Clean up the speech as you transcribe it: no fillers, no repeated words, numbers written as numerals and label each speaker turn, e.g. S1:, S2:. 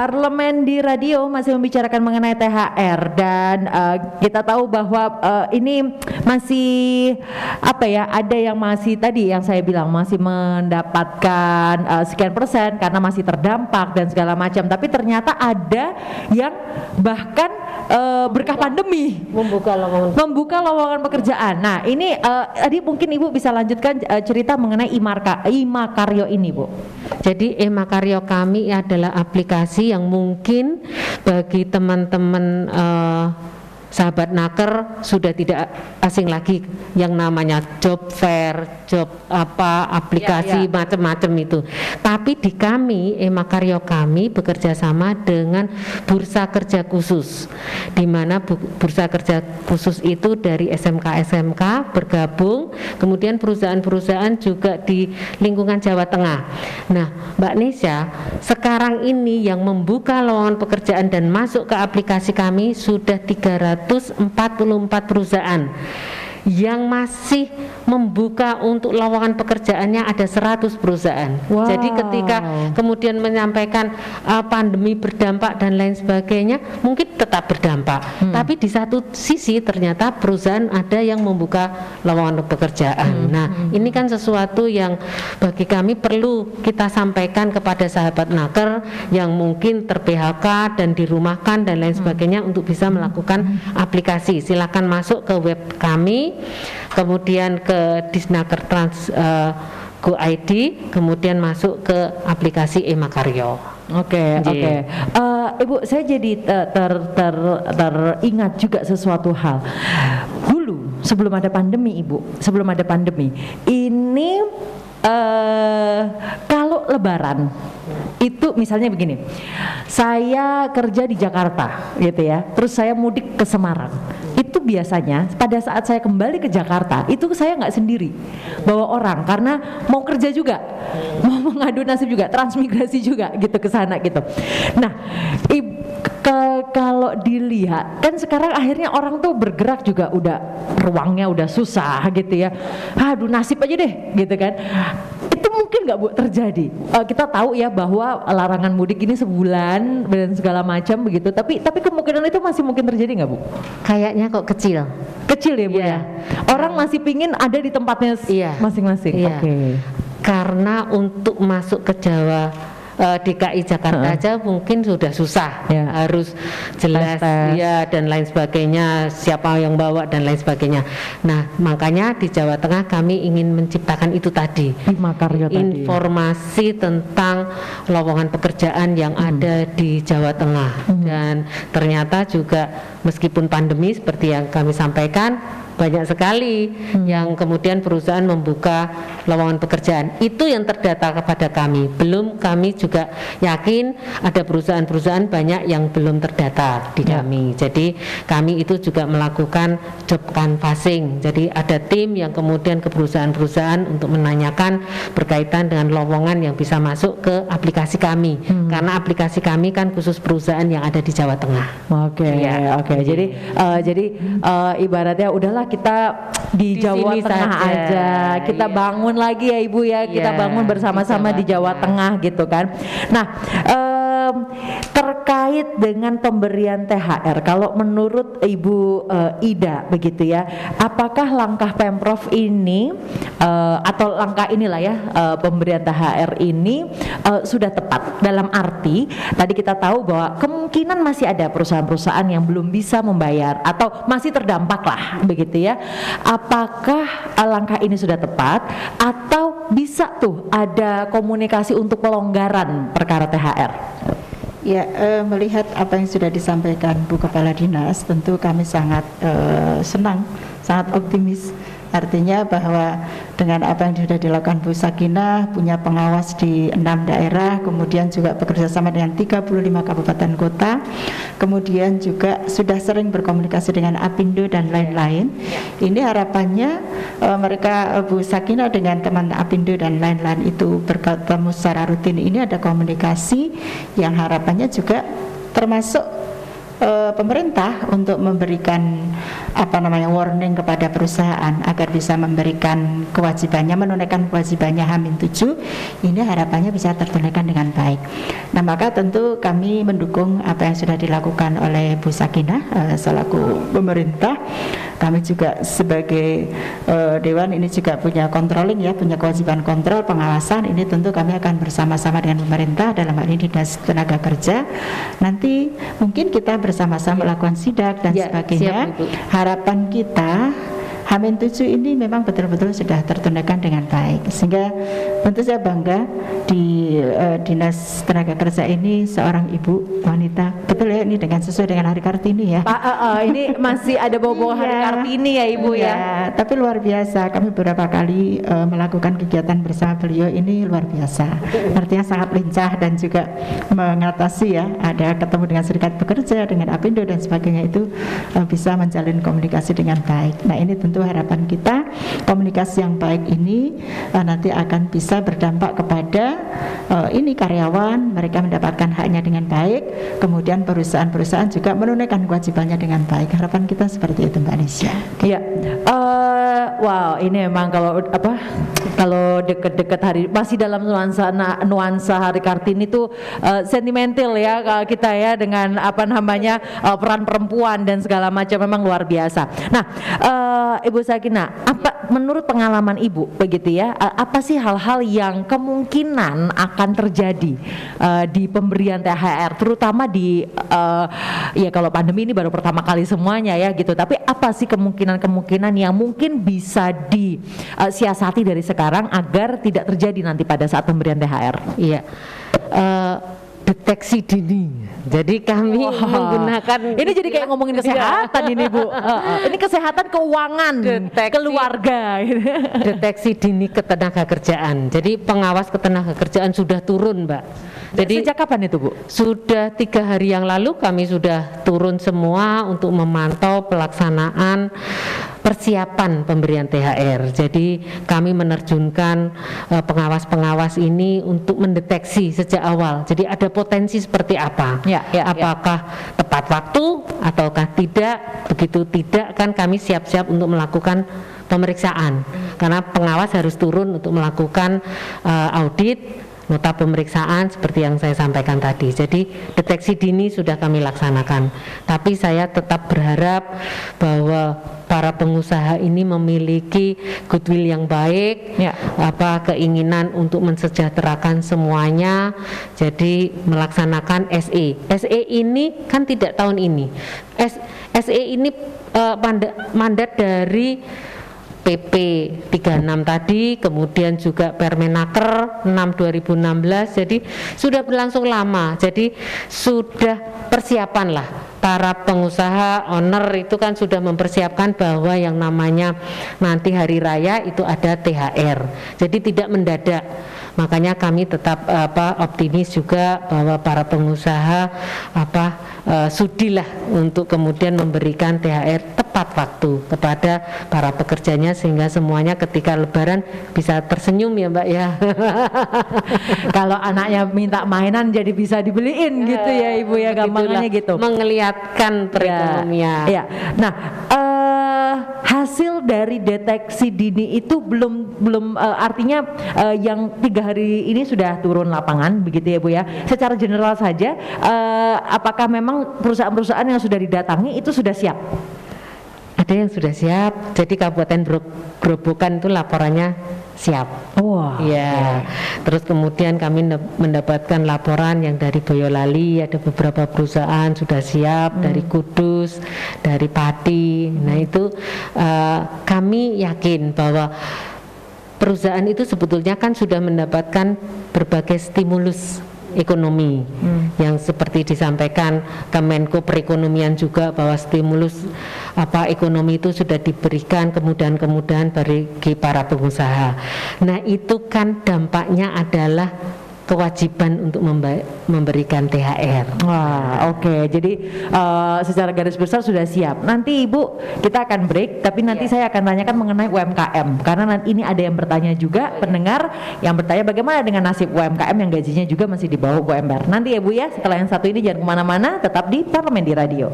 S1: Parlemen di radio masih membicarakan mengenai THR dan kita tahu bahwa ini masih apa ya, ada yang masih tadi yang saya bilang masih mendapatkan sekian persen karena masih terdampak dan segala macam, tapi ternyata ada yang bahkan berkah pandemi membuka lowongan pekerjaan. Nah ini tadi mungkin Ibu bisa lanjutkan cerita mengenai Imakaryo ini, Bu.
S2: Jadi Imakaryo kami adalah aplikasi yang mungkin bagi teman-teman sahabat Naker sudah tidak asing lagi yang namanya job fair, job aplikasi macam-macam itu. Tapi di kami Imakaryo kami bekerja sama dengan bursa kerja khusus, di mana bursa kerja khusus itu dari SMK bergabung, kemudian perusahaan-perusahaan juga di lingkungan Jawa Tengah. Nah, Mbak Nesya, sekarang ini yang membuka lowongan pekerjaan dan masuk ke aplikasi kami sudah 344 perusahaan. Yang masih membuka untuk lowongan pekerjaannya ada 100 perusahaan.
S1: Wow.
S2: Jadi ketika kemudian menyampaikan pandemi berdampak dan lain sebagainya, mungkin tetap berdampak. Tapi di satu sisi ternyata perusahaan ada yang membuka lowongan pekerjaan. Nah, ini kan sesuatu yang bagi kami perlu kita sampaikan kepada sahabat Naker yang mungkin ter-PHK dan dirumahkan dan lain sebagainya untuk bisa melakukan aplikasi. Silakan masuk ke web kami, kemudian ke Disnaker Go ID, kemudian masuk ke aplikasi Imakaryo.
S1: Oke. Ibu, saya jadi teringat juga sesuatu hal. Dulu sebelum ada pandemi, ini kalau Lebaran itu misalnya begini, saya kerja di Jakarta gitu ya, terus saya mudik ke Semarang. Itu biasanya pada saat saya kembali ke Jakarta itu saya nggak sendiri, bawa orang karena mau kerja juga, mau mengadu nasib juga, transmigrasi juga gitu ke sana gitu. Nah, kalau dilihat kan sekarang akhirnya orang tuh bergerak juga udah ruangnya udah susah gitu ya. Aduh nasib aja deh gitu kan. Itu mungkin nggak Bu terjadi. Kita tahu ya bahwa larangan mudik ini sebulan dan segala macam begitu. Tapi kemungkinan itu masih mungkin terjadi nggak Bu?
S2: Kayaknya kok kecil
S1: Ya Bu ya. Orang masih pingin ada di tempatnya masing-masing.
S2: Oke. Karena untuk masuk ke Jawa DKI Jakarta aja mungkin sudah susah, harus jelas dan lain sebagainya, siapa yang bawa dan lain sebagainya. Nah, makanya di Jawa Tengah kami ingin menciptakan itu tadi, informasi tentang lowongan pekerjaan yang ada di Jawa Tengah. Dan ternyata juga meskipun pandemi seperti yang kami sampaikan, banyak sekali yang kemudian perusahaan membuka lowongan pekerjaan. Itu yang terdata kepada kami. Belum kami juga yakin ada perusahaan-perusahaan banyak yang belum terdata di kami. Jadi kami itu juga melakukan job canvassing. Jadi ada tim yang kemudian ke perusahaan-perusahaan untuk menanyakan berkaitan dengan lowongan yang bisa masuk ke aplikasi kami. Karena aplikasi kami kan khusus perusahaan yang ada di Jawa Tengah.
S1: Oke. Jadi ibaratnya udahlah kita di Jawa Tengah aja, kita bangun lagi ya Ibu ya, kita bangun bersama-sama di Jawa Tengah gitu kan. Nah, terkait dengan pemberian THR, kalau menurut Ibu Ida begitu ya, apakah langkah Pemprov ini atau langkah inilah ya, pemberian THR ini sudah tepat dalam arti tadi kita tahu bahwa kemungkinan masih ada perusahaan-perusahaan yang belum bisa membayar atau masih terdampak lah begitu ya. Apakah langkah ini sudah tepat atau bisa tuh ada komunikasi untuk pelonggaran perkara THR?
S3: Ya, melihat apa yang sudah disampaikan Bu Kepala Dinas, tentu kami sangat senang, sangat optimis. Artinya bahwa dengan apa yang sudah dilakukan Bu Sakinah, punya pengawas di 6 daerah, kemudian juga bekerja sama dengan 35 kabupaten kota, kemudian juga sudah sering berkomunikasi dengan Apindo dan lain-lain. Ini harapannya mereka, Bu Sakinah dengan teman Apindo dan lain-lain itu bertemu secara rutin. Ini ada komunikasi yang harapannya juga termasuk pemerintah untuk memberikan warning kepada perusahaan agar bisa memberikan kewajibannya, menunaikan kewajibannya H-7, ini harapannya bisa tertunaikan dengan baik. Nah, maka tentu kami mendukung apa yang sudah dilakukan oleh Bu Sakinah selaku pemerintah. Kami juga sebagai Dewan ini juga punya controlling ya, punya kewajiban kontrol pengawasan. Ini tentu kami akan bersama-sama dengan pemerintah, dalam hal ini Dinas Tenaga Kerja. Nanti mungkin kita bersama-sama melakukan sidak dan sebagainya.
S2: Siap,
S3: harapan kita H-7 ini memang betul-betul sudah tertunaikan dengan baik, sehingga tentu saya bangga di Dinas Tenaga Kerja ini seorang ibu wanita, betul ya, ini dengan sesuai dengan Hari Kartini ya.
S1: Pak, ini masih ada bawa-bawa Hari Kartini ya Ibu ya.
S3: Tapi luar biasa, kami beberapa kali melakukan kegiatan bersama beliau ini luar biasa. Artinya sangat lincah dan juga mengatasi ya, ada ketemu dengan serikat pekerja, dengan Apindo dan sebagainya, itu bisa menjalin komunikasi dengan baik. Nah, ini tentu harapan kita komunikasi yang baik ini nanti akan bisa berdampak kepada ini karyawan, mereka mendapatkan haknya dengan baik, kemudian perusahaan-perusahaan juga menunaikan kewajibannya dengan baik. Harapan kita seperti itu, Mbak Nisha.
S1: Iya. Wow, ini memang kalau deket-deket hari, masih dalam nuansa Hari Kartini itu sentimental ya kita ya, dengan peran perempuan dan segala macam, memang luar biasa. Nah, Ibu Sakinah, menurut pengalaman Ibu begitu ya, apa sih hal-hal yang kemungkinan akan terjadi di pemberian THR, terutama di ya kalau pandemi ini baru pertama kali semuanya ya gitu, tapi apa sih kemungkinan yang mungkin bisa disiasati dari sekarang agar tidak terjadi nanti pada saat pemberian THR?
S2: Iya. Deteksi dini. Jadi kami menggunakan,
S1: ini jadi kayak ngomongin kesehatan ini Bu. Ini kesehatan keuangan, keluarga.
S2: Deteksi dini ketenagakerjaan. Jadi pengawas ketenagakerjaan sudah turun, Mbak. Jadi
S1: sejak kapan itu Bu?
S2: Sudah 3 hari yang lalu kami sudah turun semua untuk memantau pelaksanaan persiapan pemberian THR. Jadi kami menerjunkan pengawas-pengawas ini untuk mendeteksi sejak awal. Jadi ada potensi seperti apa? Apakah tepat waktu ataukah tidak? Begitu tidak, kan kami siap-siap untuk melakukan pemeriksaan. Karena pengawas harus turun untuk melakukan audit, nota pemeriksaan seperti yang saya sampaikan tadi. Jadi deteksi dini sudah kami laksanakan. Tapi saya tetap berharap bahwa para pengusaha ini memiliki goodwill yang baik, keinginan untuk mensejahterakan semuanya. Jadi melaksanakan SE. SE ini kan tidak tahun ini. SE ini mandat dari PP 36 tadi, kemudian juga Permenaker 6 2016, jadi sudah berlangsung lama. Jadi sudah persiapan lah, para pengusaha owner itu kan sudah mempersiapkan bahwa yang namanya nanti hari raya itu ada THR. Jadi tidak mendadak. Makanya kami tetap optimis juga bahwa para pengusaha sudilah untuk kemudian memberikan THR tepat waktu kepada para pekerjanya, sehingga semuanya ketika lebaran bisa tersenyum ya Mbak ya.
S1: Kalau anaknya minta mainan jadi bisa dibeliin gitu ya Ibu ya, gampangannya gitu.
S2: Mengelihatkan perekonomian.
S1: Ya. Nah, hasil dari deteksi dini itu belum artinya yang 3 hari ini sudah turun lapangan begitu ya Bu ya. Secara general saja, apakah memang perusahaan-perusahaan yang sudah didatangi itu sudah siap?
S2: Ada yang sudah siap. Jadi Kabupaten Grobogan itu laporannya siap. Terus kemudian kami mendapatkan laporan yang dari Boyolali, ada beberapa perusahaan sudah siap, dari Kudus, dari Pati. Nah itu kami yakin bahwa perusahaan itu sebetulnya kan sudah mendapatkan berbagai stimulus ekonomi yang seperti disampaikan Kemenko Perekonomian juga, bahwa stimulus ekonomi itu sudah diberikan kemudahan-kemudahan bagi para pengusaha. Nah itu kan dampaknya adalah kewajiban untuk memberikan THR.
S1: Wah, oke. Jadi secara garis besar sudah siap. Nanti Ibu kita akan break, tapi nanti saya akan tanyakan mengenai UMKM karena nanti ini ada yang bertanya juga pendengar yang bertanya bagaimana dengan nasib UMKM yang gajinya juga masih di bawah UMR. Nanti ya Bu ya. Setelah yang satu ini jangan kemana-mana, tetap di Parlemen di Radio.